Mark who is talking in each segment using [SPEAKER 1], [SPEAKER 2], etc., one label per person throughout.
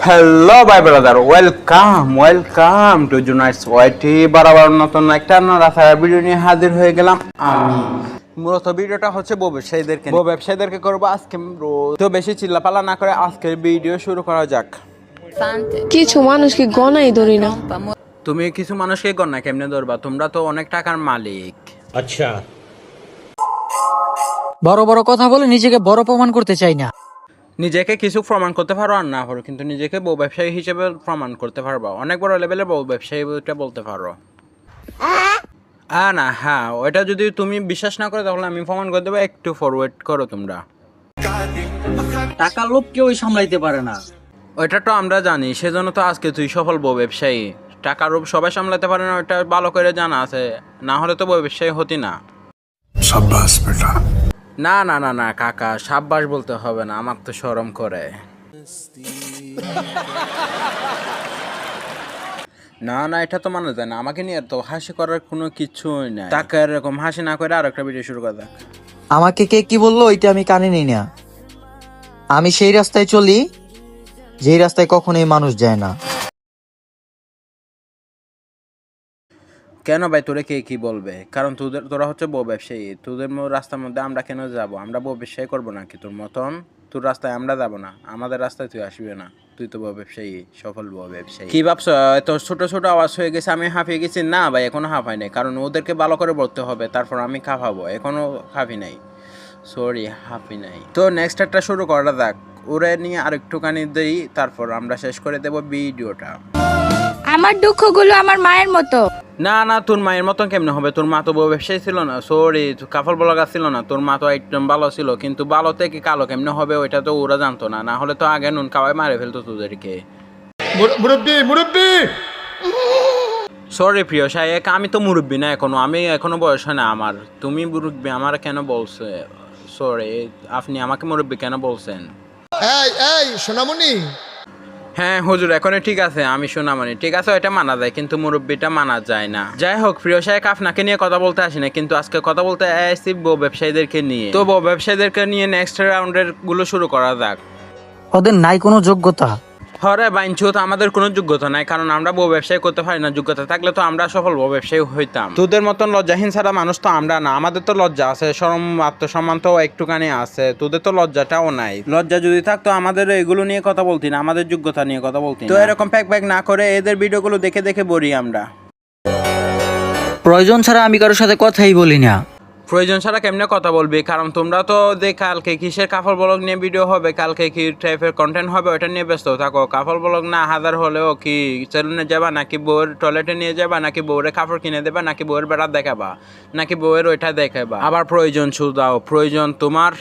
[SPEAKER 1] Hello ভাই brother, welcome to জুনাইটস ওয়াইটি। বরাবর নতুন একটা রাস্তার ভিডিও নিয়ে হাজির হয়ে গেলাম আমি। মূলত ভিডিওটা হচ্ছে বউ ব্যবসায়ীদেরকে করবো আজকে। তো বেশি চিল্লাপালা না করে আজকের ভিডিও শুরু করা যাক।
[SPEAKER 2] কিছু মানুষকে গণাই ধরি না।
[SPEAKER 1] তুমি কিছু মানুষকে গণনা কেমনে ধরবা? তোমরা তো অনেক টাকার মালিক।
[SPEAKER 3] আচ্ছা, বড় বড় কথা বলে নিজেকে বড় প্রমাণ করতে চাই না।
[SPEAKER 1] নিজেকে কিছু প্রমাণ করতে পারো আর না পারো, কিন্তু নিজেকে বউ ব্যবসায়ী হিসেবে প্রমাণ করতে পারবা। অনেক বড় লেভেলে বউ ব্যবসায়ী বলতে পারো। না, হ্যাঁ, ওইটা যদি তুমি বিশ্বাস না করো তাহলে আমি প্রমাণ করে দেবো। একটু ফরওয়ার্ড করো তোমরা।
[SPEAKER 3] টাকা লোভ কেউই সামলাইতে পারে না।
[SPEAKER 1] ওইটা তো আমরা জানি, সেজন্য তো আজকে তুই সফল বউ ব্যবসায়ী। টাকার রূপ সবাই সামলাতে পারে না, ওইটা ভালো করে জানা আছে। না হলে তো বউ ব্যবসায়ী হতি না।
[SPEAKER 4] शाबाश बेटा।
[SPEAKER 1] না না না না কাকা, সাব্বাস বলতে হবে না, আমার তো শরম করে। না না, এটা তো মানা যায় না। আমাকে নিয়ে তো হাসি করার কোনো কিছুই নাই। তাকে এরকম হাসি না করে আর একটা ভিডিও শুরু করা যাক।
[SPEAKER 5] আমাকে কে কি বললো ওইটা আমি কানে নিই না। আমি সেই রাস্তায় চলি যেই রাস্তায় কখনোই মানুষ যায় না।
[SPEAKER 1] কেন ভাই, তোরে কে কি বলবে? কারণ তোরা হচ্ছে বউ ব্যবসায়ী। তোদের রাস্তার মধ্যে আমরা কেন যাব? আমরা বউ ব্যবসায়ী করবো নাকি তোর মতন? তোর রাস্তায় আমরা যাব না, আমাদের রাস্তায় তুই আসবি না। তুই তো বউ ব্যবসায়ী, সফল বউ ব্যবসায়ী। কি ভাবছ? তোর ছোট ছোট আওয়াজ হয়ে গেছে, আমি হাঁপিয়ে গেছি? না ভাই, এখনো হাঁপাই নাই, কারণ ওদেরকে ভালো করে বলতে হবে, তারপর আমি কাঁপাবো। এখনো হাঁপি নাই, সরি, হাঁপি নাই। তো নেক্সট একটা শুরু করা যাক। ওরে নিয়ে আরেকটুখানি দেই, তারপর আমরা শেষ করে দেব ভিডিওটা।
[SPEAKER 6] আমার দুঃখগুলো আমার মায়ের মতো।
[SPEAKER 1] না না, তোর মায়ের মতন কেমনে হবে? তোর মা তো বউ ব্যবসায়ী ছিল না, সরি, কাফল ব্লগার ছিল না। তোর মা তো একদম ভালো ছিল, কিন্তু ভালো থেকে কালো কেমনে হবে ওইটা তো ওরা জানতো না। না হলে তো আগে নুন খাওয়াই মারে ফেলতো তোদেরকে।
[SPEAKER 4] মুরব্বি
[SPEAKER 1] সরি প্রিয় শায়েক, আমি তো মুরব্বী না এখনো, আমি এখনো বয়স হয় না আমার। তুমি মুরব্বী আমার কেন বলছো? সরি, আপনি আমাকে মুরব্বী কেন বলছেন?
[SPEAKER 4] এই সোনামণি,
[SPEAKER 1] হ্যাঁ হুজুর, এখন ঠিক আছে, আমি শোনামনি ঠিক আছে, ওইটা মানা যায়, কিন্তু মুরব্বীটা মানা যায় না। যাই হোক প্রিয় শায়েক, আপনাকে নিয়ে কথা বলতে আসি না, কিন্তু আজকে কথা বলতে আসছি বউ ব্যবসায়ীদেরকে নিয়ে। তো বউ ব্যবসায়ীদেরকে নিয়ে নেক্সট রাউন্ডের গুলো শুরু করা যাক।
[SPEAKER 5] ওদের নাই কোনো যোগ্যতা।
[SPEAKER 1] হরে বাইনছুত, আমাদের কোনো যোগ্যতা নাই, কারণ আমরা বউ ব্যবসায়ী করতে পারি না। যোগ্যতা থাকলে তো আমরা সফল বউ ব্যবসায়ী হইতাম। তোদের মতন লজ্জাহীন ছাড়া মানুষ তো আমরা না। আমাদের তো লজ্জা আছে, শরম, আত্মসম্মান তো একটুখানি আছে। তোদের তো লজ্জাটাও নাই। লজ্জা যদি থাকতো আমাদের এগুলো নিয়ে কথা বলতি না, আমাদের যোগ্যতা নিয়ে কথা বলতি। তো এরকম প্যাক না করে এদের ভিডিওগুলো দেখে দেখে বলি আমরা।
[SPEAKER 5] প্রয়োজন ছাড়া আমি কারোর সাথে কথাই বলি না।
[SPEAKER 1] প্রয়োজন ছাড়া কেমনে কথা বলবি? কারণ তোমরা তো কালকে কিসের কাফল ব্লগ নিয়ে ভিডিও হবে, কালকে কি টাইপের কন্টেন্ট হবে, ওটা নিয়ে ব্যস্ত থাকো। কাফল ব্লগ না হাজার হলেও কি সেলুনে যাবা, নাকি বউয়ের টয়লেটে নিয়ে যাবা, নাকি বউয়ের কাপড় কিনে দেবা, নাকি বউয়ের বেড়া দেখাবা, নাকি বউয়ের ওইটা দেখাবা? আবার প্রয়োজন শুধাও, প্রয়োজন তোমার?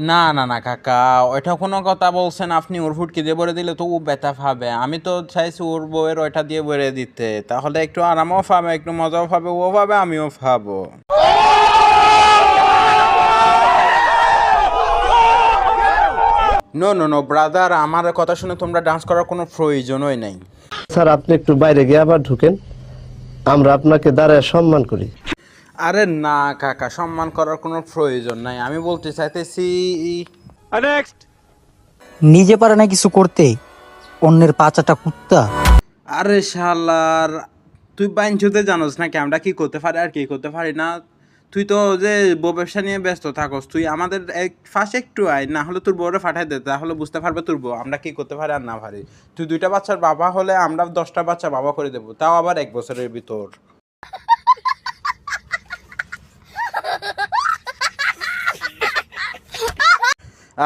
[SPEAKER 1] না না না কাকা, ওইটা কোনো কথা বলছেন আপনি? ওর ফুটকি দিয়ে ভরে দিলে তো ও ব্যথা পাবে। আমি তো চাইছি ওর বউয়ের ওইটা দিয়ে ভরে দিতে, তাহলে একটু আরামও পাবে, একটু মজাও পাবে, ও পাবে, আমিও পাবো। নো নো নো ব্রাদার, আমার কথা শুনে তোমরা ডান্স করার কোনো প্রয়োজনই নাই।
[SPEAKER 7] স্যার, আপনি একটু বাইরে গিয়ে আবার ঢুকেন, আমরা আপনাকে দাঁড়ায় সম্মান করি।
[SPEAKER 1] আরে না কাকা, সম্মান করার কোনো প্রয়োজন নাই। আমি বলতে চাইতেছি
[SPEAKER 5] নিজে পারে না কিছু করতে, অন্যের পাচাটা কুত্তা।
[SPEAKER 1] আরে শালার, তুই বাইনচুতে জানোস নাকি আমরা কি করতে পারি আর কি করতে পারি না? তুই তো যে বউ ব্যবসা নিয়ে ব্যস্ত থাকস, তুই আমাদের ফাঁসে একটু আয়, না হলে তোর বউরে ফাটাই দে, তাহলে বুঝতে পারবে তোর বউ আমরা কি করতে পারি আর না পারি। তুই 2টা বাচ্চার বাবা হলে আমরা 10টা বাচ্চা বাবা করে দেবো, তাও আবার 1 বছরের ভিতর।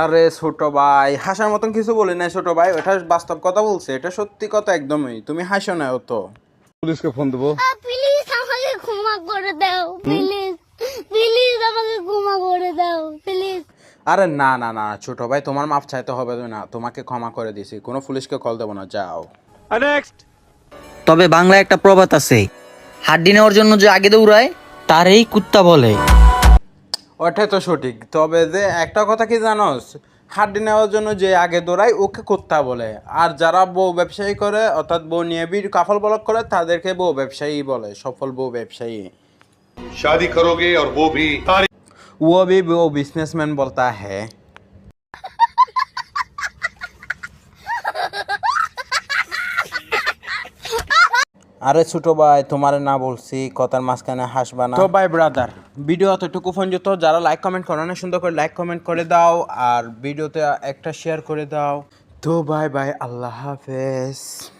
[SPEAKER 1] আরে ছোট ভাই, হাসার মতন কিছু বলি না ছোট ভাই, ওটা বাস্তব কথা বলছে, এটা সত্যি কথা একদমই। তুমি হাসো না তো।
[SPEAKER 4] পুলিশকে ফোন দেবো।
[SPEAKER 6] প্লিজ আমাকে ক্ষমা করে দাও, প্লিজ প্লিজ আমাকে ক্ষমা করে দাও, প্লিজ।
[SPEAKER 1] আরে না না না ছোট ভাই, তোমার মাপ চাইতে হবে না, তোমাকে ক্ষমা করে দিছি, কোনো পুলিশকে কল দেবো না, যাও।
[SPEAKER 5] তবে বাংলায় একটা প্রবাদ আছে, হাড্ডি নেওয়ার জন্য যে আগে দৌড়ায় তারই কুত্তা বলে।
[SPEAKER 1] ওটাই তো সঠিক। তবে যে একটা কথা কি জানোস, হাড্ডি নেওয়ার জন্য যে আগে দৌড়ায় ওকে কুত্তা বলে, আর যারা বউ ব্যবসায়ী করে অর্থাৎ বউ নিয়ে কাফল ব্লগ করে তাদেরকে বউ ব্যবসায়ী বলে, সফল বউ ব্যবসায়ী।
[SPEAKER 4] शादी करोगे और वो भी
[SPEAKER 1] वो भी वो बिजनेसमैन बोलता है। আরে ছোট ভাই, তোমারে না বলছি কথার মাঝখানে হাসবা না। তো ভাই ব্রাদার, ভিডিও এতটুকু পর্যন্ত। যারা লাইক কমেন্ট করো না, সুন্দর করে লাইক কমেন্ট করে দাও, আর ভিডিওতে একটা শেয়ার করে দাও। তো বাই বাই, আল্লাহ হাফেজ।